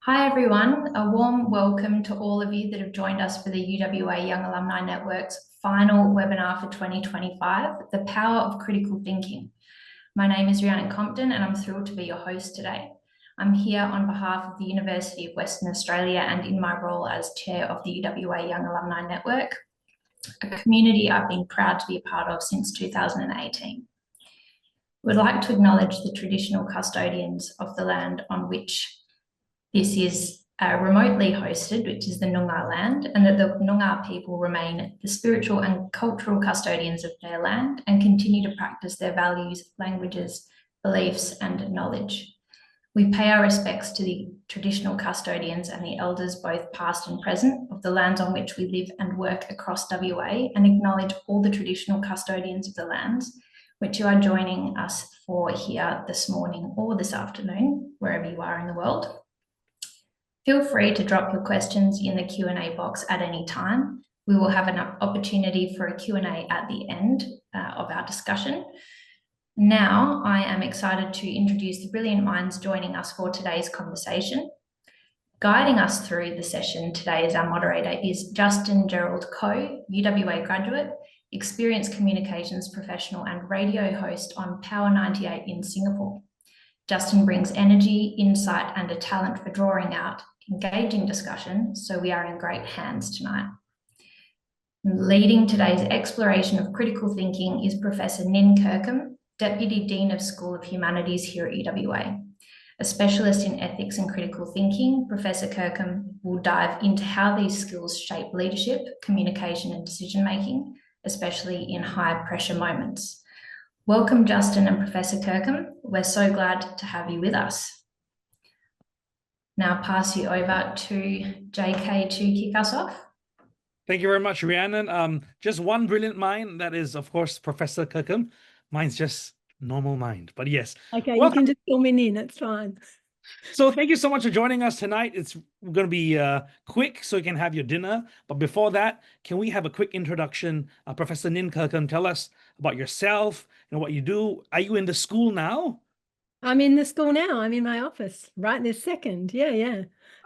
Hi everyone, a warm welcome to all of you that have joined us for the UWA Young Alumni Network's final webinar for 2025, The Power of Critical Thinking. My name is Rhiannon Compton and I'm thrilled to be your host today. I'm here on behalf of the University of Western Australia and in my role as chair of the UWA Young Alumni Network, a community I've been proud to be a part of since 2018. We'd like to acknowledge the traditional custodians of the land on which this is remotely hosted, which is the Noongar land, and that the Noongar people remain the spiritual and cultural custodians of their land and continue to practice their values, languages, beliefs, and knowledge. We pay our respects to the traditional custodians and the elders, both past and present, of the lands on which we live and work across WA, and acknowledge all the traditional custodians of the lands which you are joining us for here this morning or this afternoon, wherever you are in the world. Feel free to drop your questions in the Q&A box at any time. We will have an opportunity for a Q&A at the end of our discussion. Now, I am excited to introduce the brilliant minds joining us for today's conversation. Guiding us through the session today as our moderator is Justin Gerald Coe, UWA graduate, experienced communications professional and radio host on Power 98 in Singapore. Justin brings energy, insight, and a talent for drawing out engaging discussion, so we are in great hands tonight. Leading today's exploration of critical thinking is Professor Nin Kirkham, Deputy Dean of School of Humanities here at UWA. A specialist in ethics and critical thinking, Professor Kirkham will dive into how these skills shape leadership, communication, and decision-making, especially in high-pressure moments. Welcome, Justin and Professor Kirkham. We're so glad to have you with us. Now pass you over to JK to kick us off. Thank you very much, Rhiannon. Just one brilliant mind, that is, of course, Professor Kirkham. Mine's just normal mind, but yes. Okay, welcome. You can just fill me in, it's fine. So thank you so much for joining us tonight. It's going to be quick so you can have your dinner. But before that, can we have a quick introduction? Professor Nin Kirkham, tell us about yourself and what you do. Are you in the school now? I'm in the school now. I'm in my office right this second. Yeah.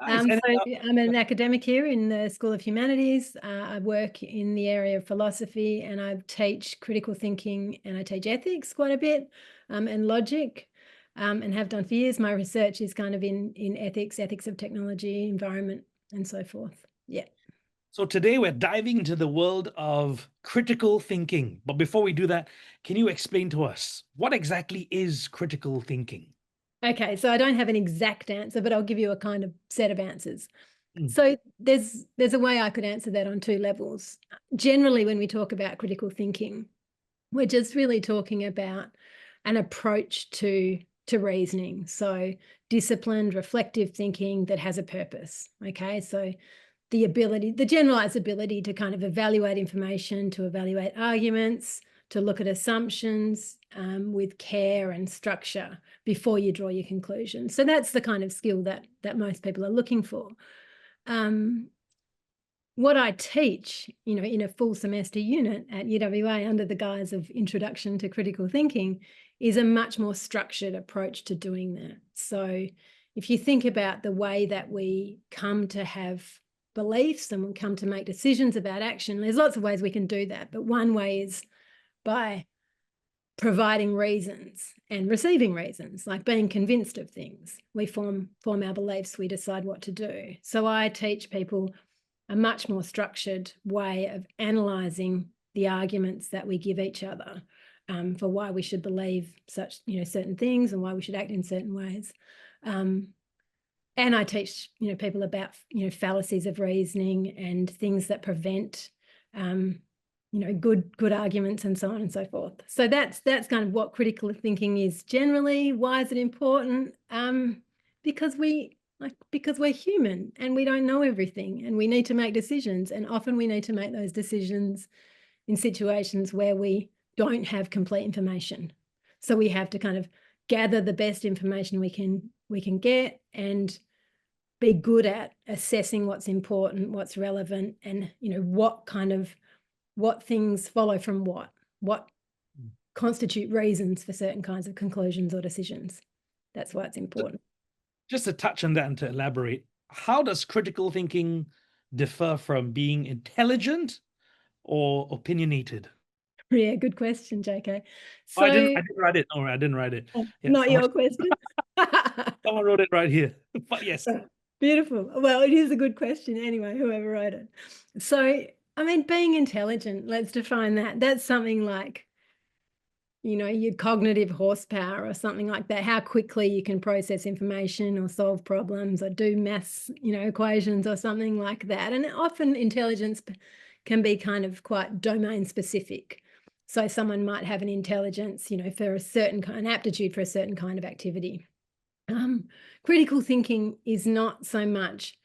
Nice. So I'm an academic here in the School of Humanities. I work in the area of philosophy and I teach critical thinking and I teach ethics quite a bit and logic and have done for years. My research is kind of in ethics of technology, environment and so forth. Yeah. So today we're diving into the world of critical thinking. But before we do that, can you explain to us what exactly is critical thinking? Okay, so I don't have an exact answer, but I'll give you a kind of set of answers. So there's a way I could answer that on two levels. Generally, when we talk about critical thinking, we're just really talking about an approach to reasoning. So disciplined, reflective thinking that has a purpose. Okay, so the generalized ability to kind of evaluate information, to evaluate arguments, to look at assumptions with care and structure before you draw your conclusion. So that's the kind of skill that most people are looking for. What I teach, in a full semester unit at UWA under the guise of Introduction to Critical Thinking is a much more structured approach to doing that. So if you think about the way that we come to have beliefs and we come to make decisions about action, there's lots of ways we can do that. But one way is by providing reasons and receiving reasons, like being convinced of things. We form our beliefs, we decide what to do. So I teach people a much more structured way of analysing the arguments that we give each other for why we should believe such, certain things and why we should act in certain ways. And I teach, people about, fallacies of reasoning and things that prevent, good arguments and so on and so forth. So that's kind of what critical thinking is generally. Why is it important? Because we're human and we don't know everything and we need to make decisions. And often we need to make those decisions in situations where we don't have complete information. So we have to kind of gather the best information we can get and be good at assessing what's important, what's relevant, and what things follow from what constitute reasons for certain kinds of conclusions or decisions. That's why it's important. Just to touch on that and to elaborate, how does critical thinking differ from being intelligent or opinionated? Yeah, good question, JK. Oh, I So, didn't write it. No, I didn't write it. Yeah, not your question. someone wrote it right here. But yes. Beautiful. Well, it is a good question anyway, whoever wrote it. So, I mean, being intelligent, let's define that. That's something like, you know, your cognitive horsepower or something like that, how quickly you can process information or solve problems or do maths, you know, equations or something like that. And often intelligence can be kind of quite domain specific. So someone might have an intelligence, you know, for a certain kind, aptitude for a certain kind of activity. Critical thinking is not so much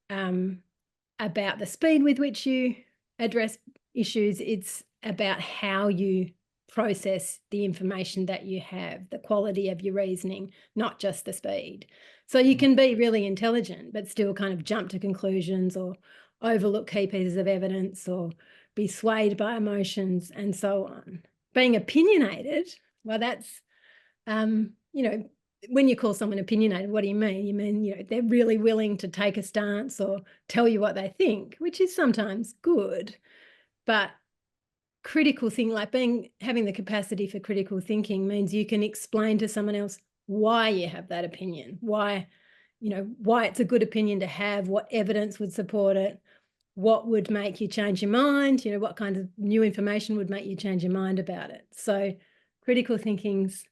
about the speed with which you address issues. It's about how you process the information that you have, the quality of your reasoning, not just the speed. So you can be really intelligent, but still kind of jump to conclusions or overlook key pieces of evidence or be swayed by emotions and so on. Being opinionated, well, that's, you know, when you call someone opinionated, what do you mean? You mean, you know, they're really willing to take a stance or tell you what they think, which is sometimes good. But critical thing, like having the capacity for critical thinking, means you can explain to someone else why you have that opinion, why, you know, why it's a good opinion to have, what evidence would support it, what would make you change your mind, you know, what kind of new information would make you change your mind about it. So critical thinking's,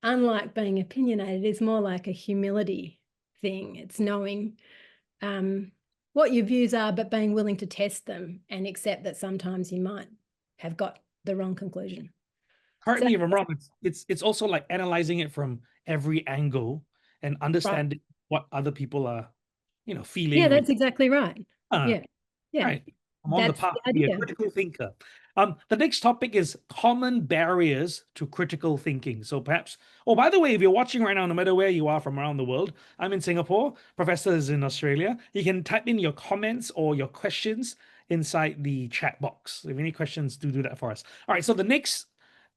unlike being opinionated, is more like a humility thing. It's knowing what your views are, but being willing to test them and accept that sometimes you might have got the wrong conclusion. Correct me if I'm wrong. It's also like analyzing it from every angle and understanding what other people are, you know, feeling. Yeah, that's exactly right. Yeah. Right. I'm on the path to be a critical thinker. The next topic is common barriers to critical thinking. So perhaps, oh, by the way, if you're watching right now, no matter where you are from around the world, I'm in Singapore, Professor is in Australia. You can type in your comments or your questions inside the chat box. If any questions, do that for us. All right, so the next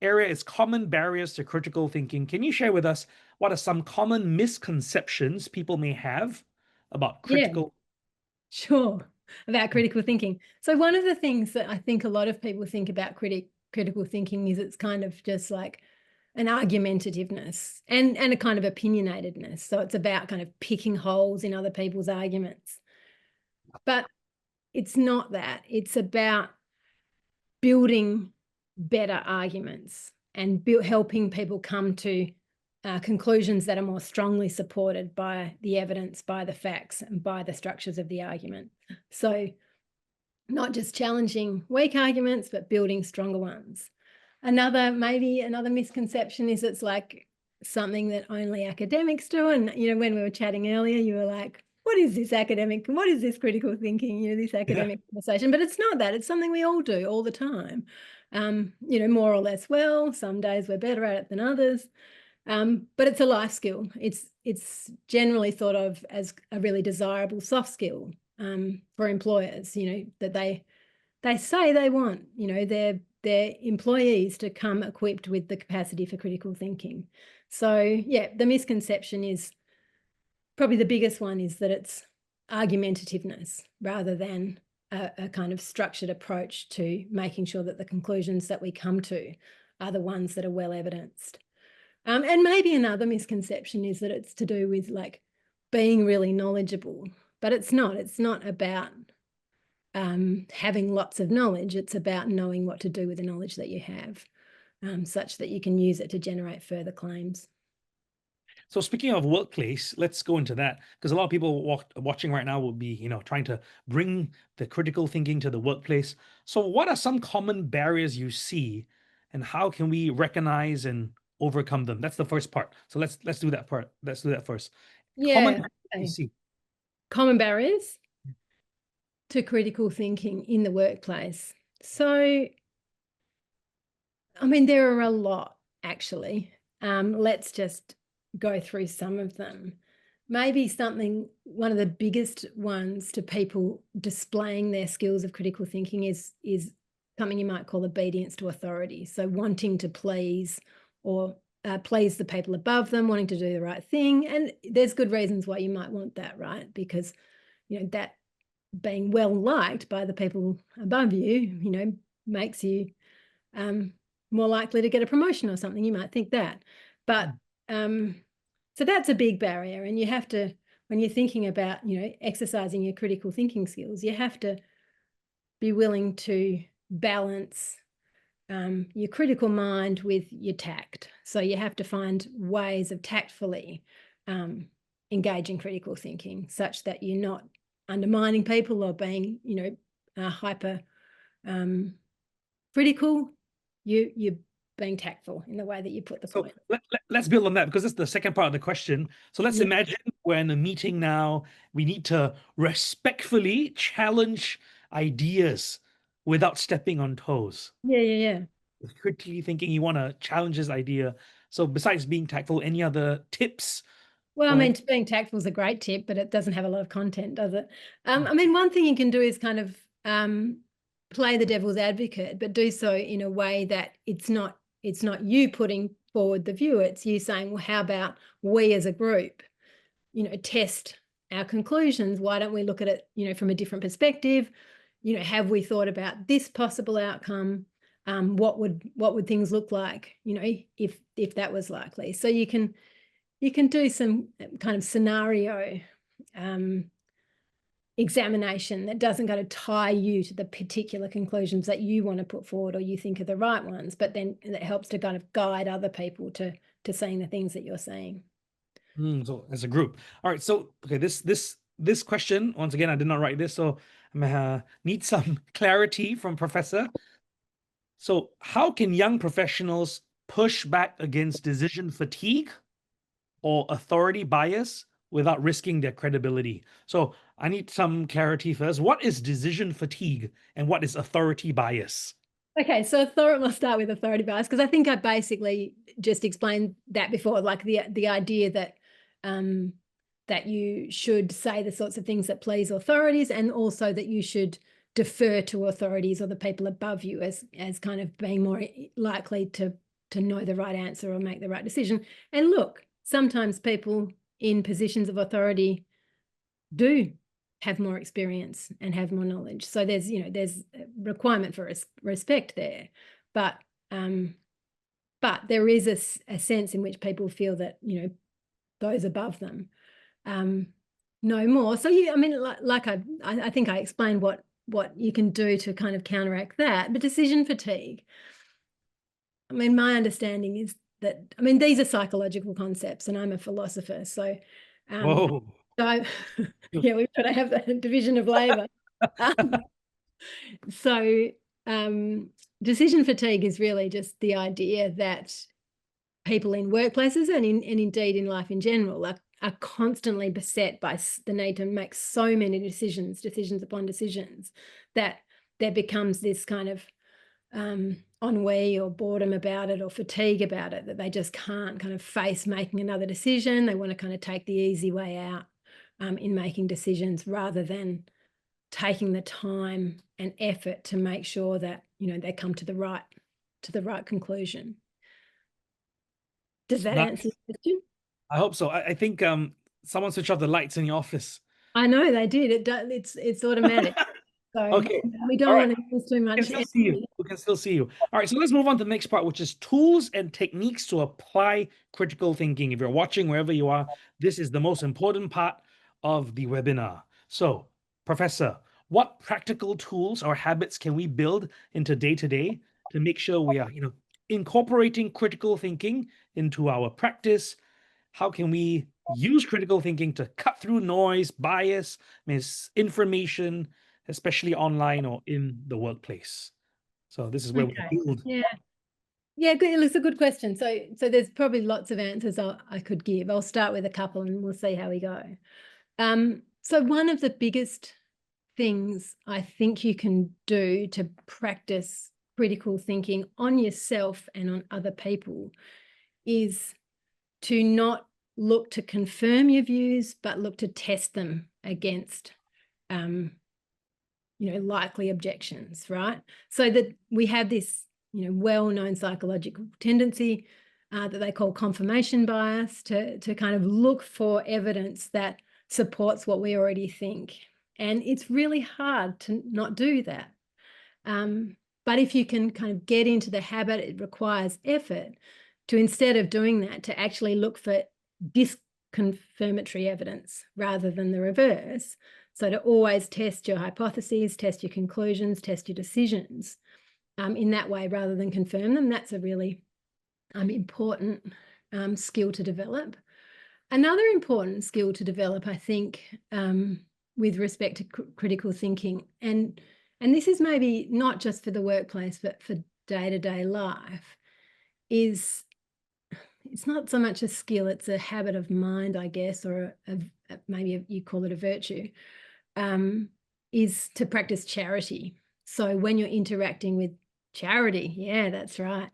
area is common barriers to critical thinking. Can you share with us what are some common misconceptions people may have about critical? Sure. About critical thinking. So one of the things that I think a lot of people think about critical thinking is it's kind of just like an argumentativeness and a kind of opinionatedness. So it's about kind of picking holes in other people's arguments. But it's not that. It's about building better arguments and helping people come to conclusions that are more strongly supported by the evidence, by the facts, and by the structures of the argument. So not just challenging weak arguments, but building stronger ones. Maybe another misconception is it's like something that only academics do. And, you know, when we were chatting earlier, you were like, what is this academic? What is this critical thinking? You know, this academic conversation, but it's not that. It's something we all do all the time. You know, more or less well. Some days we're better at it than others. But it's a life skill. It's generally thought of as a really desirable soft skill for employers, you know, that they say they want, you know, their employees to come equipped with the capacity for critical thinking. So yeah, the misconception is probably the biggest one, is that it's argumentativeness rather than a kind of structured approach to making sure that the conclusions that we come to are the ones that are well evidenced. And maybe another misconception is that it's to do with like being really knowledgeable, but it's not. It's not about having lots of knowledge. It's about knowing what to do with the knowledge that you have, such that you can use it to generate further claims. So speaking of workplace, let's go into that, because a lot of people watching right now will be, you know, trying to bring the critical thinking to the workplace. So what are some common barriers you see, and how can we recognize and overcome them? That's the first part. So let's do that part. Let's do that first. Yeah. Common barriers to critical thinking in the workplace. So, I mean, there are a lot, actually. Let's just go through some of them. Maybe one of the biggest ones to people displaying their skills of critical thinking is something you might call obedience to authority. So wanting to please or please the people above them, wanting to do the right thing. And there's good reasons why you might want that, right? Because, you know, that being well liked by the people above you, you know, makes you more likely to get a promotion or something. You might think that. But so that's a big barrier. And you have to, when you're thinking about, you know, exercising your critical thinking skills, you have to be willing to balance your critical mind with your tact. So you have to find ways of tactfully engaging critical thinking such that you're not undermining people or being, you know, hyper critical. You're being tactful in the way that you put the point. Let's build on that, because that's the second part of the question. So let's imagine we're in a meeting now. We need to respectfully challenge ideas without stepping on toes. Yeah. With critically thinking, you want to challenge this idea. So besides being tactful, any other tips? Well, I mean, being tactful is a great tip, but it doesn't have a lot of content, does it? I mean, one thing you can do is kind of play the devil's advocate, but do so in a way that it's not you putting forward the view. It's you saying, well, how about we as a group, you know, test our conclusions? Why don't we look at it, you know, from a different perspective? You know, have we thought about this possible outcome? What would things look like, you know, if that was likely? So you can do some kind of scenario examination that doesn't go to tie you to the particular conclusions that you want to put forward or you think are the right ones, but then it helps to kind of guide other people to seeing the things that you're seeing. So as a group. All right. So, okay, this question, once again, I did not write this, so I need some clarity from Professor. So how can young professionals push back against decision fatigue or authority bias without risking their credibility? So I need some clarity first. What is decision fatigue and what is authority bias? Okay, so we'll start with authority bias, because I think I basically just explained that before, like the idea that that you should say the sorts of things that please authorities, and also that you should defer to authorities or the people above you as kind of being more likely to know the right answer or make the right decision. And look, sometimes people in positions of authority do have more experience and have more knowledge. So there's, you know, there's a requirement for respect there, but there is a sense in which people feel that, you know, those above them know more. So I mean, like I think I explained what you can do to kind of counteract that. But decision fatigue, I mean, my understanding is that, I mean, these are psychological concepts, and I'm a philosopher, so Whoa. yeah, we've got to have that division of labor. So decision fatigue is really just the idea that people in workplaces and indeed in life in general are constantly beset by the need to make so many decisions upon decisions, that there becomes this kind of ennui or boredom about it or fatigue about it, that they just can't kind of face making another decision. They want to kind of take the easy way out in making decisions, rather than taking the time and effort to make sure that, you know, they come to the right conclusion. Does that answer the question? I hope so. I think someone switched off the lights in the office. I know they did. It's automatic. So okay. We don't want to use too much. We can still see you. All right, so let's move on to the next part, which is tools and techniques to apply critical thinking. If you're watching wherever you are, this is the most important part of the webinar. So, Professor, what practical tools or habits can we build into day-to-day to make sure we are, you know, incorporating critical thinking into our practice? How can we use critical thinking to cut through noise, bias, misinformation, especially online or in the workplace? So this is where we build. Yeah, good. It's a good question. So there's probably lots of answers I could give. I'll start with a couple and we'll see how we go. So one of the biggest things I think you can do to practice critical thinking on yourself and on other people is to not look to confirm your views, but look to test them against you know, likely objections, right? So that we have this, you know, well-known psychological tendency that they call confirmation bias, to kind of look for evidence that supports what we already think. And it's really hard to not do that. But if you can kind of get into the habit, it requires effort to, instead of doing that, to actually look for disconfirmatory evidence rather than the reverse. So to always test your hypotheses, test your conclusions, test your decisions in that way rather than confirm them. That's a really important skill to develop. Another important skill to develop, I think, with respect to critical thinking, and this is maybe not just for the workplace, but for day-to-day life, is it's not so much a skill, it's a habit of mind, I guess, or maybe you call it a virtue, is to practice charity. So when you're interacting with charity, yeah, that's right.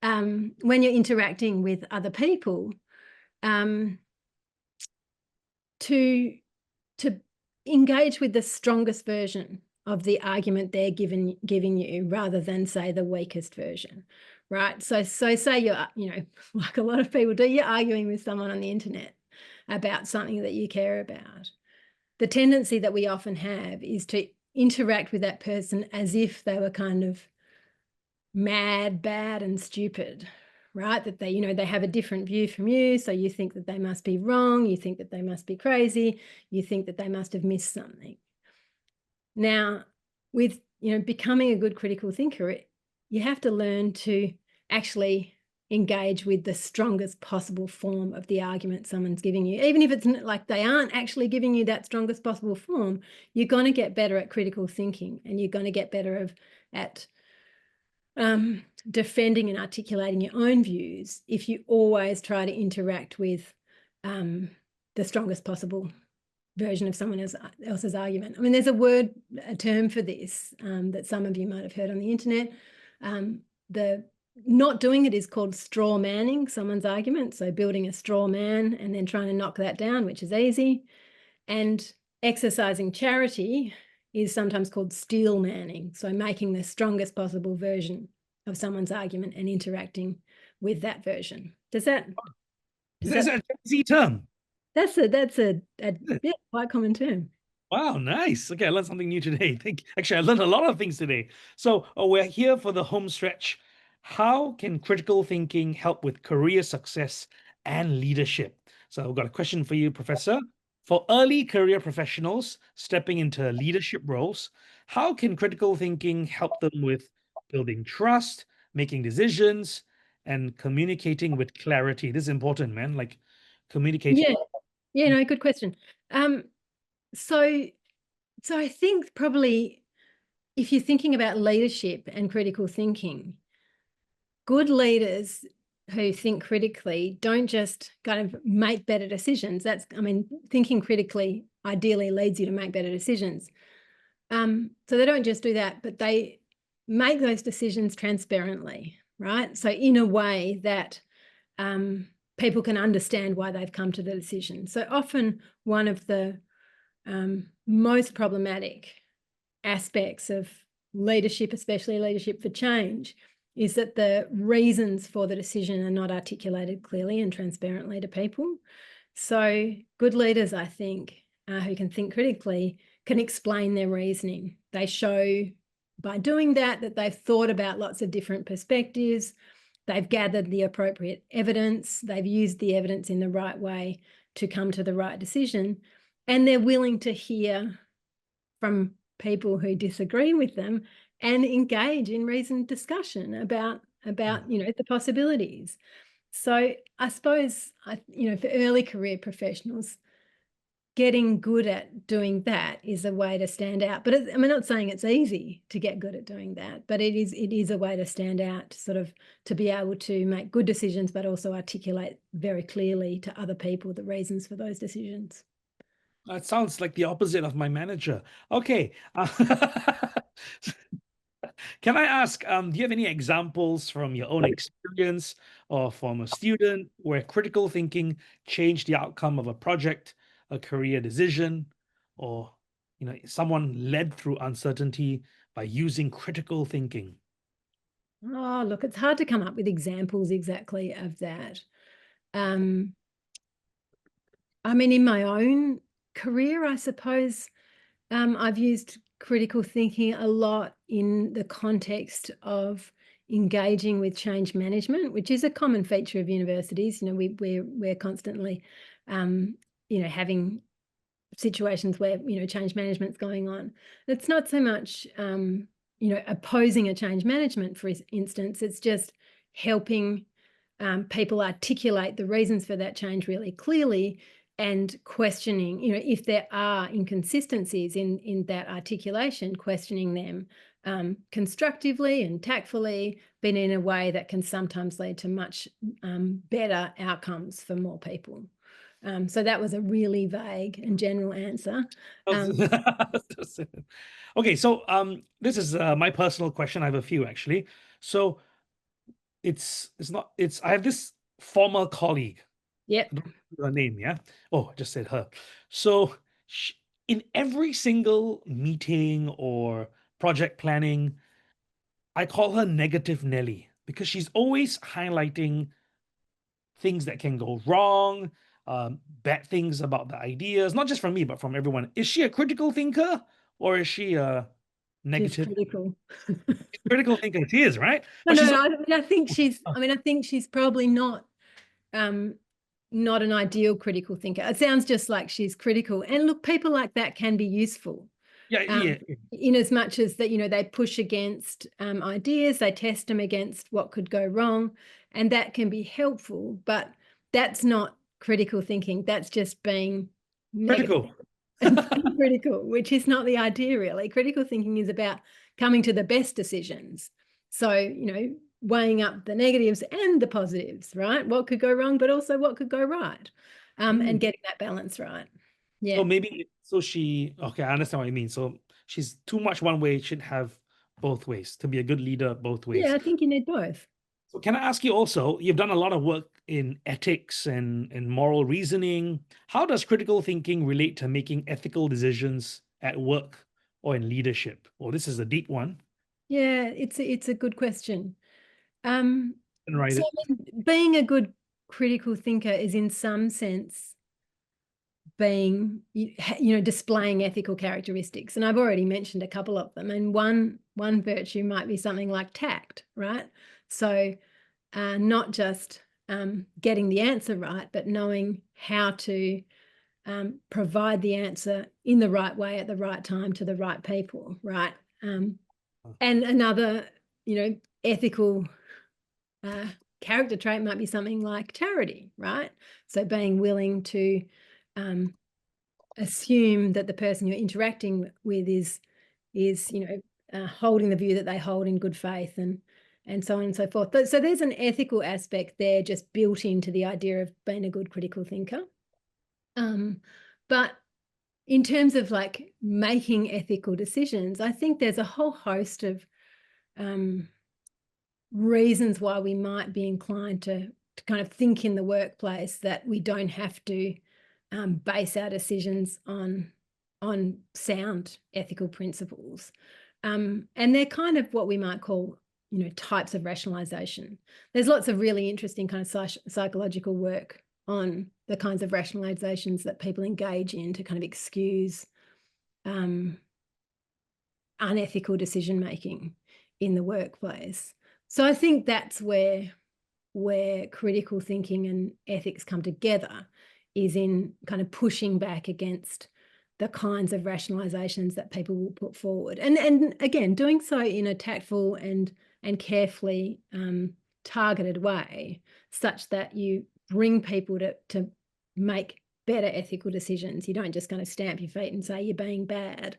When you're interacting with other people, to engage with the strongest version of the argument they're giving you rather than, say, the weakest version, right? So say you're, like a lot of people do, you're arguing with someone on the internet about something that you care about. The tendency that we often have is to interact with that person as if they were kind of mad, bad, and stupid, right? That they, they have a different view from you. So you think that they must be wrong. You think that they must be crazy. You think that they must have missed something. Now, with, becoming a good critical thinker, you have to learn to actually engage with the strongest possible form of the argument someone's giving you. Even if it's like they aren't actually giving you that strongest possible form, you're going to get better at critical thinking, and you're going to get better at defending and articulating your own views if you always try to interact with the strongest possible version of someone else's argument. I mean, there's a term for this that some of you might have heard on the internet. The not doing it is called straw manning someone's argument. So building a straw man and then trying to knock that down, which is easy. And exercising charity is sometimes called steel manning. So making the strongest possible version of someone's argument and interacting with that version. Is that a easy term? That's a quite common term. Wow, nice. Okay, I learned something new today. Actually, I learned a lot of things today. So we're here for the home stretch. How can critical thinking help with career success and leadership? So I've got a question for you, Professor. For early career professionals stepping into leadership roles, how can critical thinking help them with building trust, making decisions, and communicating with clarity? This is important, man. Like communicating. Yeah, no, good question. So I think probably if you're thinking about leadership and critical thinking, good leaders who think critically don't just kind of make better decisions. Thinking critically ideally leads you to make better decisions. So they don't just do that, but they make those decisions transparently, right? So in a way that people can understand why they've come to the decision. So often one of the most problematic aspects of leadership, especially leadership for change, is that the reasons for the decision are not articulated clearly and transparently to people. So good leaders, I think, who can think critically, can explain their reasoning. They show by doing that they've thought about lots of different perspectives, they've gathered the appropriate evidence, they've used the evidence in the right way to come to the right decision, and they're willing to hear from people who disagree with them and engage in reasoned discussion about the possibilities. So I suppose for early career professionals, getting good at doing that is a way to stand out. But I'm not saying it's easy to get good at doing that, but it is a way to stand out, to be able to make good decisions, but also articulate very clearly to other people the reasons for those decisions. That sounds like the opposite of my manager. Okay. Can I ask, do you have any examples from your own experience or from a student where critical thinking changed the outcome of a project, a career decision, or someone led through uncertainty by using critical thinking? Oh, look, it's hard to come up with examples exactly of that. I mean, in my own career, I suppose I've used critical thinking a lot in the context of engaging with change management, which is a common feature of universities. You know, we're constantly, having situations where change management's going on. It's not so much opposing a change management, for instance. It's just helping people articulate the reasons for that change really clearly, and questioning, if there are inconsistencies in that articulation, questioning them constructively and tactfully, but in a way that can sometimes lead to much better outcomes for more people. So that was a really vague and general answer. Okay, so this is my personal question. I have a few actually. So I have this former colleague. Yep. I don't know her name, yeah? Oh, I just said her. So in every single meeting or project planning, I call her Negative Nelly because she's always highlighting things that can go wrong, bad things about the ideas, not just from me, but from everyone. Is she a critical thinker or is she a She's negative critical. critical thinker? She is, right? No, But she's I think she's probably not an ideal critical thinker. It sounds just like she's critical. And look, people like that can be useful. yeah. In as much as that, they push against ideas, they test them against what could go wrong, and that can be helpful, but that's not critical thinking. That's just being Critical. and critical, which is not the idea really. Critical thinking is about coming to the best decisions. So, weighing up the negatives and the positives, right? What could go wrong, but also what could go right, and getting that balance right. Yeah. So okay, I understand what you mean. So she's too much one way, should have both ways to be a good leader both ways. Yeah, I think you need both. So can I ask you also, you've done a lot of work in ethics and moral reasoning. How does critical thinking relate to making ethical decisions at work or in leadership? Well, this is a deep one. Yeah, it's a good question. And write So it. being a good critical thinker is in some sense being, displaying ethical characteristics. And I've already mentioned a couple of them. And one virtue might be something like tact, right? So not just getting the answer right, but knowing how to provide the answer in the right way at the right time to the right people, right? And another, ethical character trait might be something like charity, right? So being willing to assume that the person you're interacting with is holding the view that they hold in good faith, and so on and so forth. So there's an ethical aspect there just built into the idea of being a good critical thinker. But in terms of like making ethical decisions, I think there's a whole host of reasons why we might be inclined to kind of think in the workplace that we don't have to base our decisions on sound ethical principles. And they're kind of what we might call, types of rationalization. There's lots of really interesting kind of psychological work on the kinds of rationalizations that people engage in to kind of excuse unethical decision making in the workplace. So I think that's where critical thinking and ethics come together, is in kind of pushing back against the kinds of rationalizations that people will put forward. And again, doing so in a tactful and carefully targeted way, such that you bring people to make better ethical decisions. You don't just kind of stamp your feet and say you're being bad.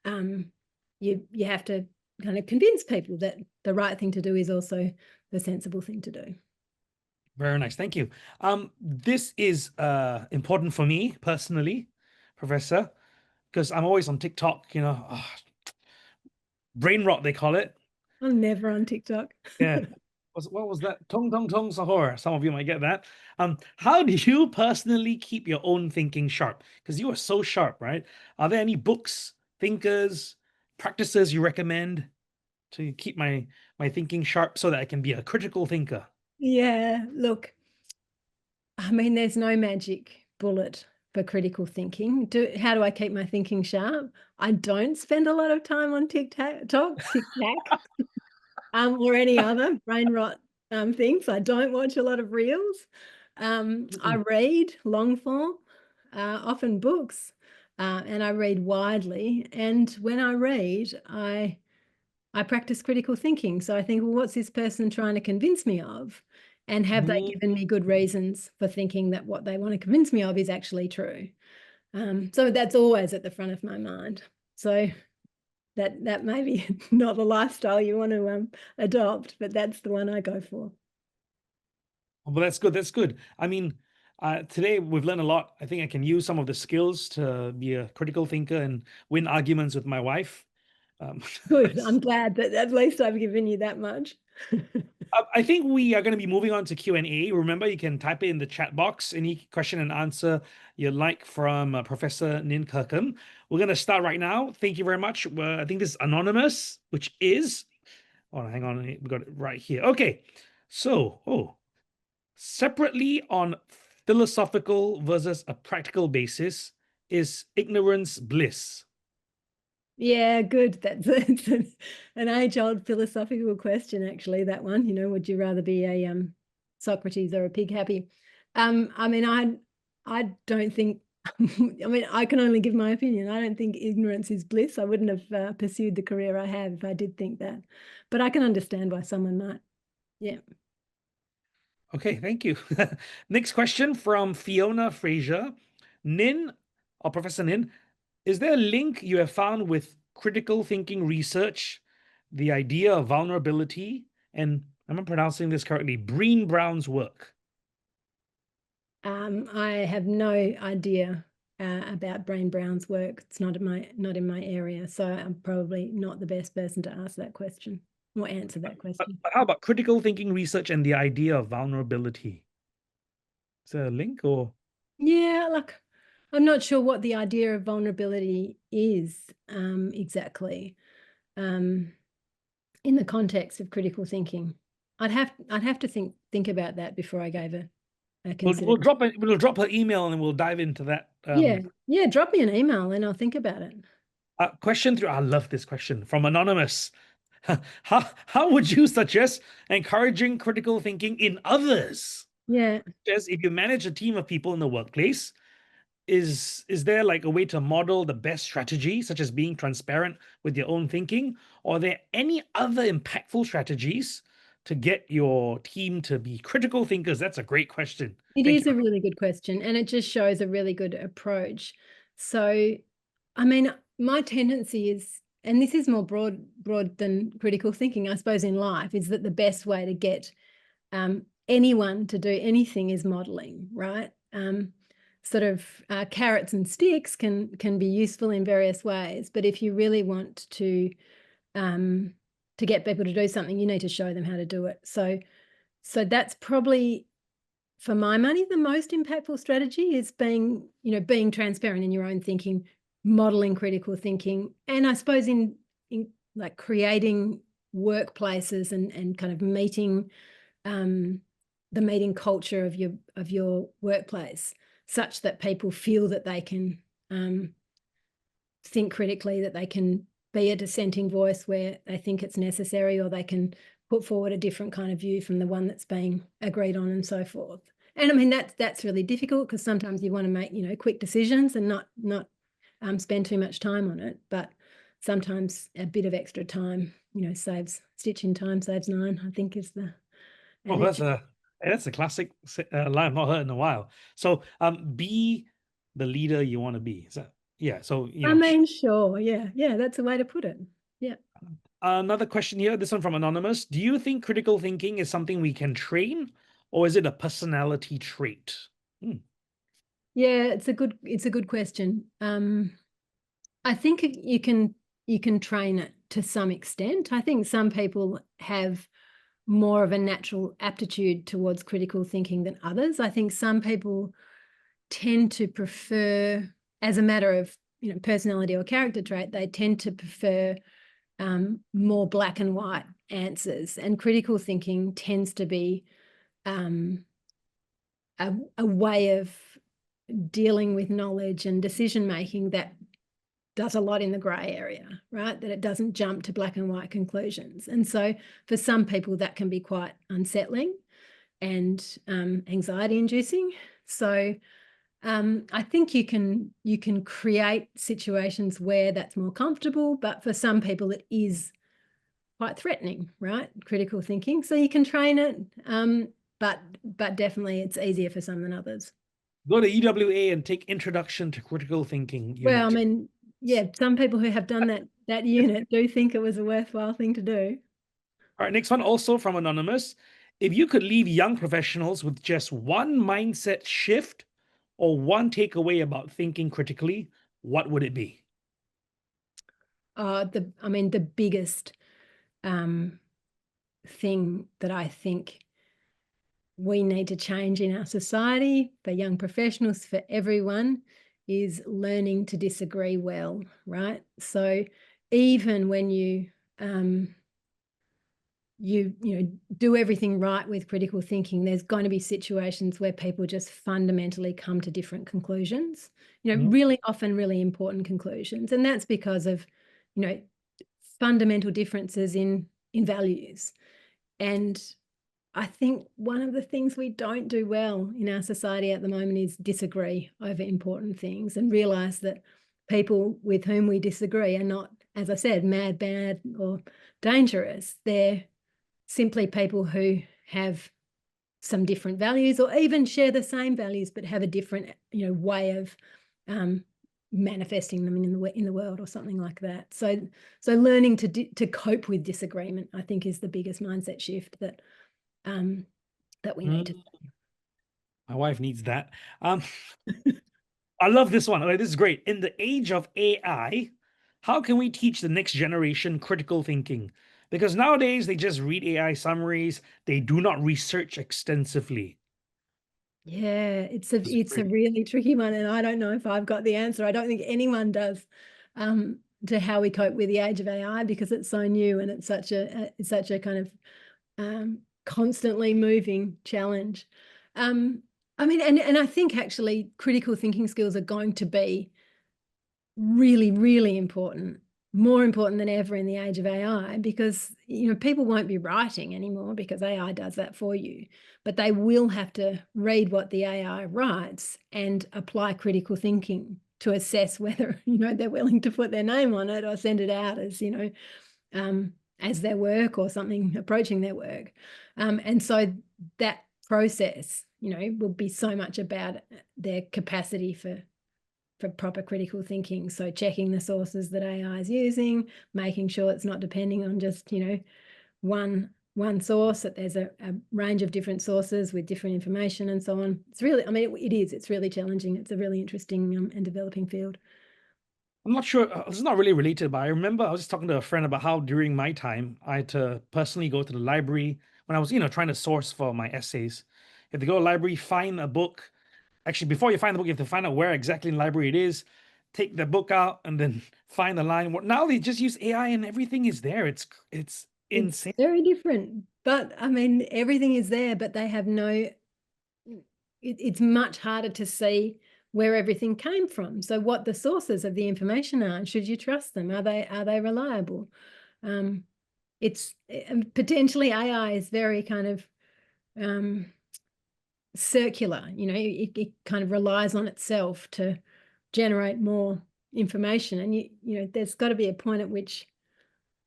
You have to kind of convince people that the right thing to do is also the sensible thing to do. Very nice. Thank you. This is important for me personally, Professor, because I'm always on TikTok, brain rot, they call it. I'm never on TikTok. Yeah. What was that? Tong tong tong sahur. Some of you might get that. How do you personally keep your own thinking sharp? Because you are so sharp, right? Are there any books, thinkers, practices you recommend? to keep my thinking sharp so that I can be a critical thinker? Yeah, look, I mean, there's no magic bullet for critical thinking. How do I keep my thinking sharp? I don't spend a lot of time on TikTok, or any other brain rot things. I don't watch a lot of reels. I read long form, often books, and I read widely. And when I read, I practice critical thinking. So I think, well, what's this person trying to convince me of? And have they given me good reasons for thinking that what they want to convince me of is actually true? So that's always at the front of my mind. So that may be not the lifestyle you want to adopt, but that's the one I go for. Well, that's good. That's good. I mean, today we've learned a lot. I think I can use some of the skills to be a critical thinker and win arguments with my wife. Good. I'm glad that at least I've given you that much. I think we are going to be moving on to Q&A. Remember, you can type it in the chat box, any question and answer you like from Professor Nin Kirkham. We're going to start right now. Thank you very much. I think this is anonymous, which is, oh, hang on, we got it right here. Okay, so, separately on philosophical versus a practical basis, is ignorance bliss? Yeah, good. That's an age-old philosophical question, actually, that one. Would you rather be a Socrates or a pig happy? I mean, I don't think, I mean, I can only give my opinion. I don't think ignorance is bliss. I wouldn't have pursued the career I have if I did think that. But I can understand why someone might. Yeah. Okay, thank you. Next question from Fiona Fraser. Nin, or Professor Nin, is there a link you have found with critical thinking research, the idea of vulnerability, and am I pronouncing this correctly, Breen Brown's work? I have no idea about Breen Brown's work. It's not in my area, so I'm probably not the best person to ask that question or answer that question. But how about critical thinking research and the idea of vulnerability? Is there a link or? Yeah, look, I'm not sure what the idea of vulnerability is exactly in the context of critical thinking. I'd have to think about that before I gave a We'll drop her email and we'll dive into that. Yeah, drop me an email and I'll think about it. Question 3. I love this question from Anonymous. How would you suggest encouraging critical thinking in others? Yeah. As if you manage a team of people in the workplace, is there like a way to model the best strategy, such as being transparent with your own thinking? Or are there any other impactful strategies to get your team to be critical thinkers? That's a great question. It is a really good question, and it just shows a really good approach. So, I mean, my tendency is, and this is more broad than critical thinking, I suppose, in life, is that the best way to get anyone to do anything is modeling, right? Sort of carrots and sticks can be useful in various ways, but if you really want to get people to do something, you need to show them how to do it. So that's probably, for my money, the most impactful strategy is being transparent in your own thinking, modeling critical thinking, and I suppose in like creating workplaces and kind of meeting the meeting culture of your workplace, such that people feel that they can think critically, that they can be a dissenting voice where they think it's necessary, or they can put forward a different kind of view from the one that's being agreed on, and so forth. And I mean, that's really difficult because sometimes you want to make quick decisions and not spend too much time on it. But sometimes a bit of extra time, stitching time saves 9, I think, is the. Oh, that's a classic line I've not heard in a while. So be the leader you want to be. Is that, yeah. So I mean, sure, yeah, that's a way to put it. Yeah. Another question here, this one from Anonymous. Do you think critical thinking is something we can train, or is it a personality trait? Yeah, it's a good question. I think you can train it to some extent. I think some people have more of a natural aptitude towards critical thinking than others. I think some people tend to prefer, as a matter of personality or character trait, they tend to prefer more black and white answers, and critical thinking tends to be a way of dealing with knowledge and decision making that does a lot in the grey area, right? That it doesn't jump to black and white conclusions. And so for some people that can be quite unsettling and anxiety inducing. So I think you can create situations where that's more comfortable, but for some people it is quite threatening, right? Critical thinking. So you can train it, but definitely it's easier for some than others. Go to EWA and take Introduction to Critical Thinking. Well, I mean, yeah, some people who have done that unit do think it was a worthwhile thing to do. All right, next one, also from Anonymous. If you could leave young professionals with just one mindset shift or one takeaway about thinking critically, what would it be? The biggest thing that I think we need to change in our society for young professionals, for everyone, is learning to disagree well, right? So even when you do everything right with critical thinking, there's going to be situations where people just fundamentally come to different conclusions, really often really important conclusions. And that's because of, fundamental differences in values. And I think one of the things we don't do well in our society at the moment is disagree over important things and realize that people with whom we disagree are not, as I said, mad, bad, or dangerous. They're simply people who have some different values, or even share the same values but have a different, way of manifesting them in the world, or something like that. So learning to cope with disagreement, I think, is the biggest mindset shift that we need to. My wife needs that. I love this one. Okay, this is great. In the age of AI, how can we teach the next generation critical thinking? Because nowadays they just read AI summaries. They do not research extensively. Yeah, it's a really tricky one, and I don't know if I've got the answer. I don't think anyone does, to how we cope with the age of AI, because it's so new and it's such a kind of constantly moving challenge. I mean, and I think actually critical thinking skills are going to be really, really important, more important than ever in the age of AI, because people won't be writing anymore because AI does that for you, but they will have to read what the AI writes and apply critical thinking to assess whether they're willing to put their name on it or send it out as their work or something approaching their work. And so that process will be so much about their capacity for proper critical thinking. So checking the sources that AI is using, making sure it's not depending on just one source, that there's a range of different sources with different information and so on. It's really, it's really challenging. It's a really interesting and developing field. I'm not sure, it's not really related, but I remember I was just talking to a friend about how during my time, I had to personally go to the library when I was, trying to source for my essays. You have to go to the library, find a book. Actually, before you find the book, you have to find out where exactly in the library it is, take the book out, and then find the line. Now they just use AI and everything is there. It's insane. It's very different, but everything is there, but they have it's much harder to see where everything came from. So what the sources of the information are, should you trust them? Are they reliable? It's potentially AI is very kind of circular, it kind of relies on itself to generate more information, and there's got to be a point at which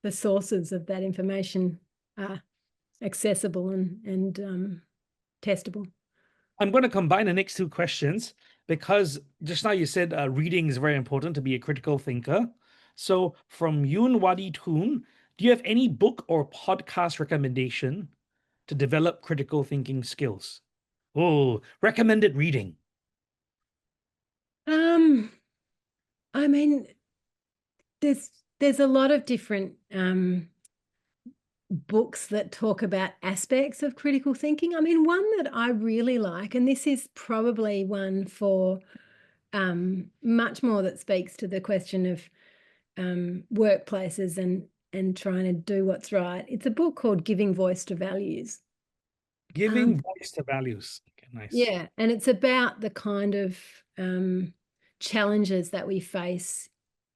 the sources of that information are accessible and testable. I'm going to combine the next two questions because just now you said reading is very important to be a critical thinker. So from Yoon Wadi Toon, do you have any book or podcast recommendation to develop critical thinking skills? Oh, recommended reading. There's a lot of different books that talk about aspects of critical thinking. One that I really like, and this is probably one for much more that speaks to the question of workplaces and trying to do what's right. It's a book called Giving Voice to Values. Giving voice to values. Okay, nice. Yeah, and it's about the kind of challenges that we face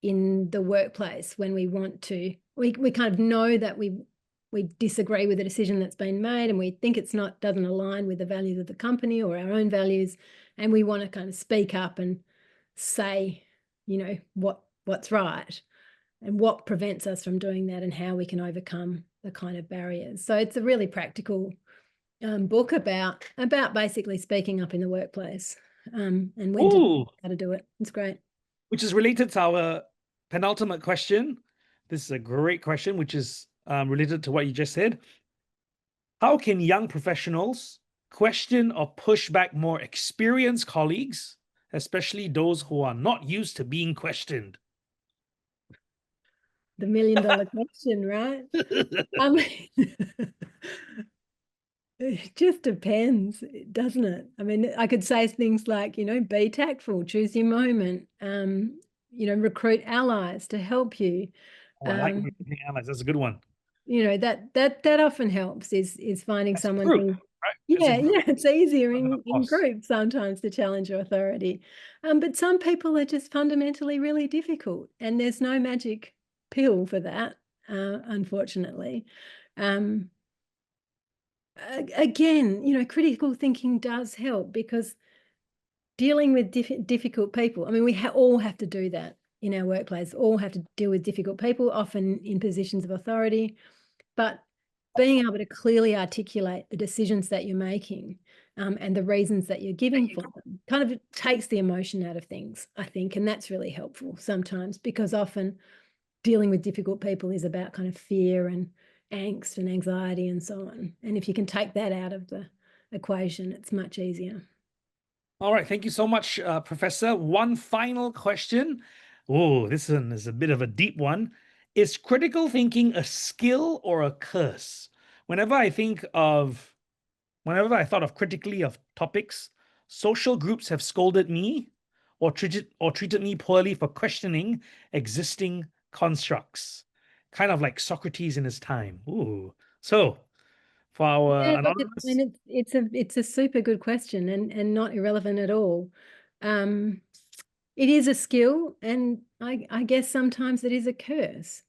in the workplace when we want to, we kind of know that we disagree with a decision that's been made and we think doesn't align with the values of the company or our own values, and we want to kind of speak up and say, you know, what's right and what prevents us from doing that and how we can overcome the kind of barriers. So it's a really practical book about basically speaking up in the workplace and when to, how to do it. It's great. Which is related to our penultimate question. This is a great question, which is related to what you just said. How can young professionals question or push back more experienced colleagues, especially those who are not used to being questioned? The $1 million question, right? It just depends, doesn't it? I mean, I could say things like, you know, be tactful, choose your moment, you know, recruit allies to help you. Oh, I like recruiting allies. That's a good one. You know, that often helps is finding That's someone group, who, right? yeah, it's easier in course. groups sometimes to challenge your authority. But some people are just fundamentally really difficult, and there's no magic pill for that, unfortunately. Again, you know, critical thinking does help because dealing with difficult people, I mean, we all have to do that in our workplace, all have to deal with difficult people, often in positions of authority, but being able to clearly articulate the decisions that you're making and the reasons that you're giving for them kind of takes the emotion out of things, I think, and that's really helpful sometimes, because often dealing with difficult people is about kind of fear and angst and anxiety and so on. And if you can take that out of the equation, it's much easier. All right. Thank you so much, Professor. One final question. Oh, this one is a bit of a deep one. Is critical thinking a skill or a curse? Whenever I thought of critically of topics, social groups have scolded me or treated me poorly for questioning existing constructs, kind of like Socrates in his time. Ooh. So for our anonymous, I mean, it's a super good question and not irrelevant at all. It is a skill, and I guess sometimes it is a curse.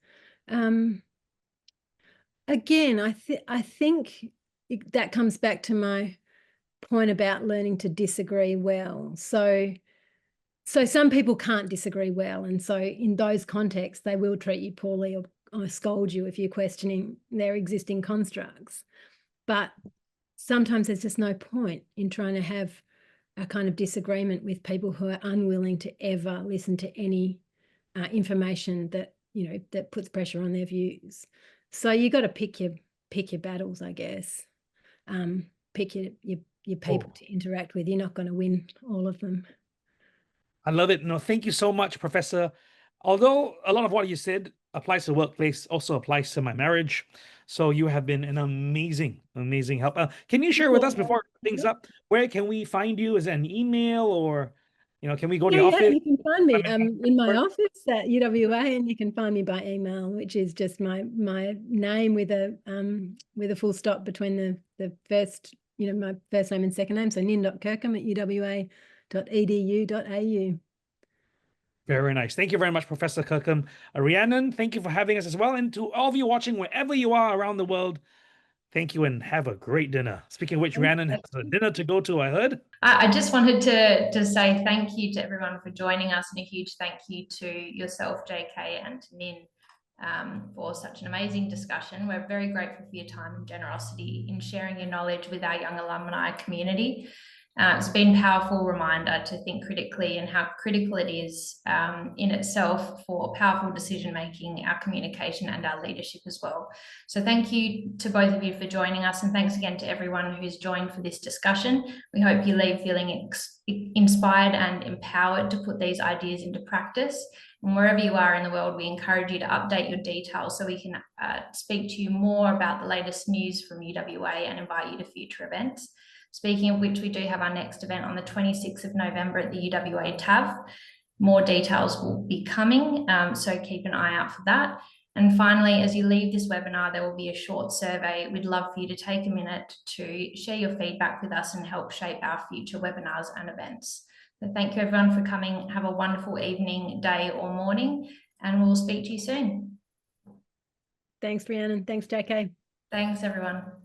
Again, I think that comes back to my point about learning to disagree well. So some people can't disagree well, and so in those contexts, they will treat you poorly or scold you if you're questioning their existing constructs. But sometimes there's just no point in trying to have a kind of disagreement with people who are unwilling to ever listen to any information that, you know, that puts pressure on their views. So you got to pick your battles, I guess. Pick your people to interact with. You're not going to win all of them. I love it. No, thank you so much, Professor. Although a lot of what you said applies to the workplace, also applies to my marriage. So you have been an amazing, amazing help. Can you share with us before things up, where can we find you? Is it an email or, you know, can we go to your office? Yeah, you can find me in my office at UWA, and you can find me by email, which is just my name with a full stop between the first, you know, my first name and second name. So nin.kirkham@uwa.edu.au. Very nice. Thank you very much, Professor Kirkham. Rhiannon, thank you for having us as well. And to all of you watching, wherever you are around the world, thank you and have a great dinner. Speaking of which, Rhiannon has a dinner to go to, I heard. I just wanted to say thank you to everyone for joining us, and a huge thank you to yourself, JK, and to Nin for such an amazing discussion. We're very grateful for your time and generosity in sharing your knowledge with our young alumni community. It's been a powerful reminder to think critically and how critical it is in itself for powerful decision-making, our communication and our leadership as well. So thank you to both of you for joining us, and thanks again to everyone who's joined for this discussion. We hope you leave feeling inspired and empowered to put these ideas into practice. And wherever you are in the world, we encourage you to update your details so we can speak to you more about the latest news from UWA and invite you to future events. Speaking of which, we do have our next event on the 26th of November at the UWA TAV. More details will be coming, so keep an eye out for that. And finally, as you leave this webinar, there will be a short survey. We'd love for you to take a minute to share your feedback with us and help shape our future webinars and events. So thank you everyone for coming. Have a wonderful evening, day or morning, and we'll speak to you soon. Thanks, Rhiannon. Thanks, JK. Thanks, everyone.